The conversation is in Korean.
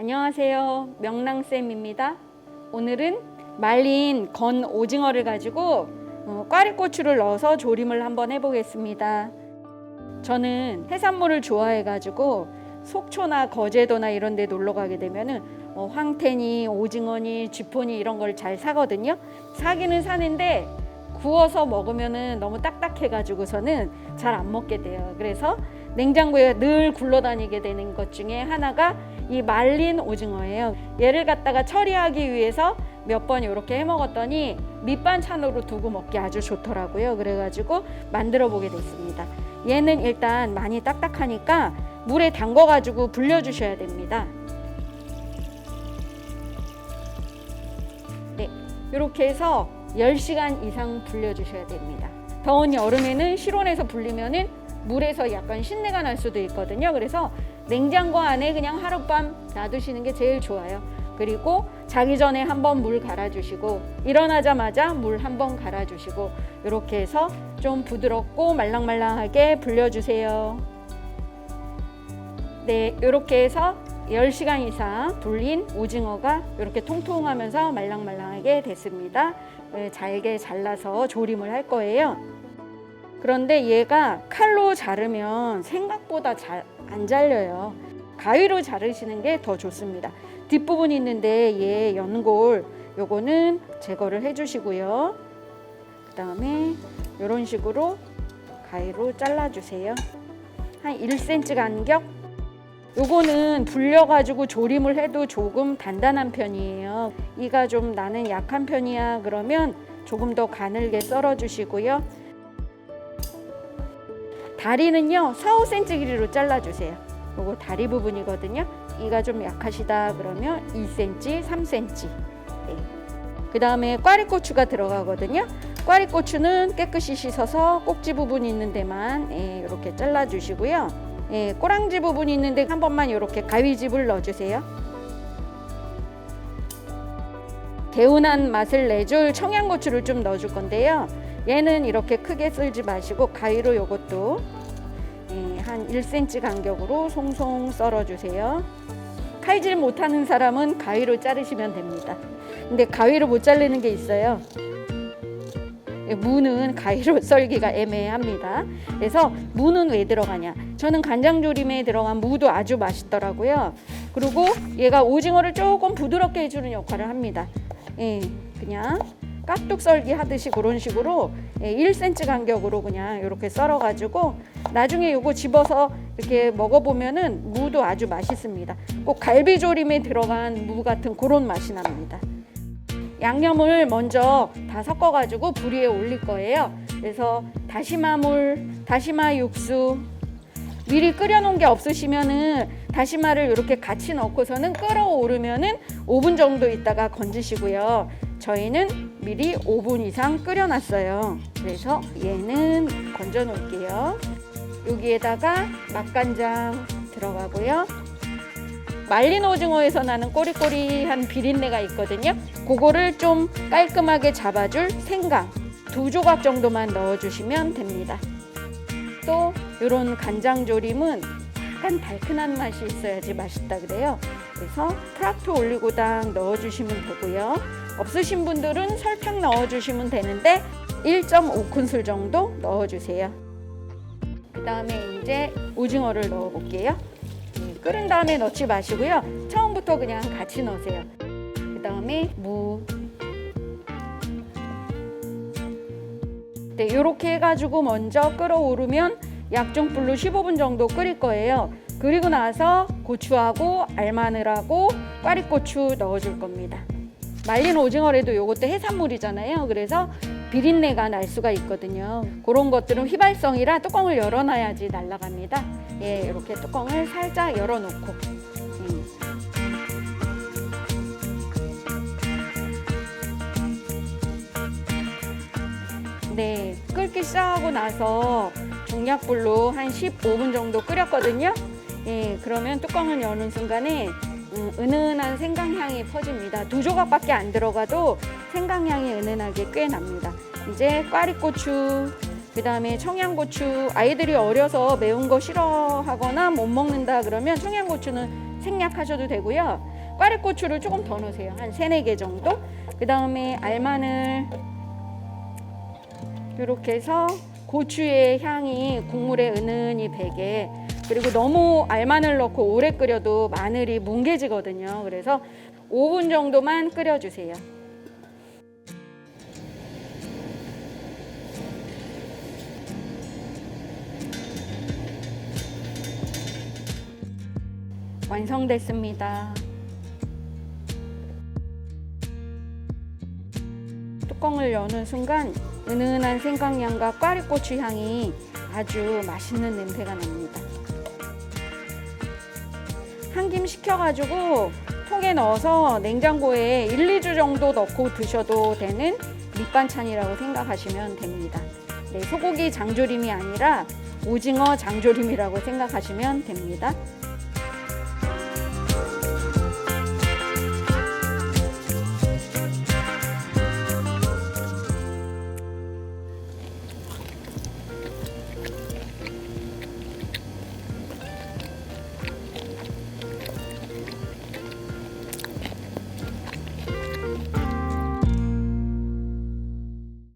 안녕하세요. 명랑쌤입니다. 오늘은 말린 건 오징어를 가지고 꽈리고추를 넣어서 조림을 한번 해보겠습니다. 저는 해산물을 좋아해가지고 속초나 거제도나 이런 데 놀러 가게 되면은 황태니 오징어니 쥐포니 이런 걸 잘 사거든요. 사기는 사는데 구워서 먹으면은 너무 딱딱해가지고서는 잘 안 먹게 돼요. 그래서 냉장고에 늘 굴러다니게 되는 것 중에 하나가 이 말린 오징어예요. 얘를 갖다가 처리하기 위해서 몇 번 이렇게 해 먹었더니 밑반찬으로 두고 먹기 아주 좋더라고요. 그래가지고 만들어 보게 됐습니다. 얘는 일단 많이 딱딱하니까 물에 담궈 가지고 불려 주셔야 됩니다. 네, 이렇게 해서 10시간 이상 불려 주셔야 됩니다. 더운 여름에는 실온에서 불리면은 물에서 약간 신내가 날 수도 있거든요. 그래서 냉장고 안에 그냥 하룻밤 놔두시는 게 제일 좋아요. 그리고 자기 전에 한번 물 갈아주시고 일어나자마자 물 한번 갈아주시고 이렇게 해서 좀 부드럽고 말랑말랑하게 불려주세요. 네, 이렇게 해서 10시간 이상 불린 오징어가 이렇게 통통하면서 말랑말랑하게 됐습니다. 잘게 잘라서 조림을 할 거예요. 그런데 얘가 칼로 자르면 생각보다 잘 안 잘려요. 가위로 자르시는 게 더 좋습니다. 뒷부분이 있는데 얘 연골 요거는 제거를 해주시고요. 그 다음에 이런 식으로 가위로 잘라주세요. 한 1cm 간격. 요거는 불려가지고 조림을 해도 조금 단단한 편이에요. 이가 좀 나는 약한 편이야 그러면 조금 더 가늘게 썰어주시고요. 다리는요 4-5cm 길이로 잘라주세요. 요거 다리 부분이거든요. 이가 좀 약하시다 그러면 2cm, 3cm. 네. 그 다음에 꽈리고추가 들어가거든요. 꽈리고추는 깨끗이 씻어서 꼭지 부분이 있는 데만 이렇게 잘라주시고요. 꼬랑지 부분이 있는데 한 번만 이렇게 가위집을 넣어주세요. 개운한 맛을 내줄 청양고추를 좀 넣어줄 건데요. 얘는 이렇게 크게 썰지 마시고 가위로 요것도 한 1cm 간격으로 송송 썰어주세요. 칼질 못하는 사람은 가위로 자르시면 됩니다. 근데 가위로 못 자르는 게 있어요. 무는 가위로 썰기가 애매합니다. 그래서 무는 왜 들어가냐? 저는 간장조림에 들어간 무도 아주 맛있더라고요. 그리고 얘가 오징어를 조금 부드럽게 해주는 역할을 합니다. 그냥 깍둑 썰기 하듯이 그런 식으로 1cm 간격으로 그냥 이렇게 썰어가지고 나중에 요거 집어서 이렇게 먹어보면은 무도 아주 맛있습니다. 꼭 갈비조림에 들어간 무 같은 그런 맛이 납니다. 양념을 먼저 다 섞어가지고 불 위에 올릴 거예요. 그래서 다시마물, 다시마 육수 미리 끓여놓은 게 없으시면은 다시마를 이렇게 같이 넣고서는 끓어오르면은 5분 정도 있다가 건지시고요. 저희는 미리 5분 이상 끓여놨어요. 그래서 얘는 건져 놓을게요. 여기에다가 맛간장 들어가고요. 말린 오징어에서 나는 꼬리꼬리한 비린내가 있거든요. 그거를 좀 깔끔하게 잡아줄 생강 2조각 정도만 넣어주시면 됩니다. 또 이런 간장조림은 약간 달큰한 맛이 있어야지 맛있다 그래요. 그래서 프락토 올리고당 넣어주시면 되고요. 없으신 분들은 설탕 넣어주시면 되는데 1.5큰술 정도 넣어주세요. 그 다음에 이제 오징어를 넣어볼게요. 끓은 다음에 넣지 마시고요. 처음부터 그냥 같이 넣으세요. 그 다음에 무. 네, 이렇게 해가지고 먼저 끓어오르면 약중불로 15분 정도 끓일 거예요. 그리고 나서 고추하고 알마늘하고 꽈리고추 넣어줄 겁니다. 말린 오징어라도 이것도 해산물이잖아요. 그래서 비린내가 날 수가 있거든요. 그런 것들은 휘발성이라 뚜껑을 열어놔야지 날아갑니다. 이렇게 뚜껑을 살짝 열어놓고 네, 끓기 시작하고 나서 중약불로 한 15분 정도 끓였거든요. 그러면 뚜껑을 여는 순간에 은은한 생강향이 퍼집니다. 2조각밖에 안 들어가도 생강향이 은은하게 꽤 납니다. 이제 꽈리고추, 그 다음에 청양고추. 아이들이 어려서 매운 거 싫어하거나 못 먹는다 그러면 청양고추는 생략하셔도 되고요. 꽈리고추를 조금 더 넣으세요. 한 3, 4개 정도. 그 다음에 알마늘 이렇게 해서 고추의 향이 국물에 은은히 배게. 그리고 너무 알마늘 넣고 오래 끓여도 마늘이 뭉개지거든요. 그래서 5분 정도만 끓여주세요. 완성됐습니다. 뚜껑을 여는 순간 은은한 생강향과 꽈리고추 향이 아주 맛있는 냄새가 납니다. 한 김 식혀가지고 통에 넣어서 냉장고에 1, 2주 정도 넣고 드셔도 되는 밑반찬이라고 생각하시면 됩니다. 네, 소고기 장조림이 아니라 오징어 장조림이라고 생각하시면 됩니다.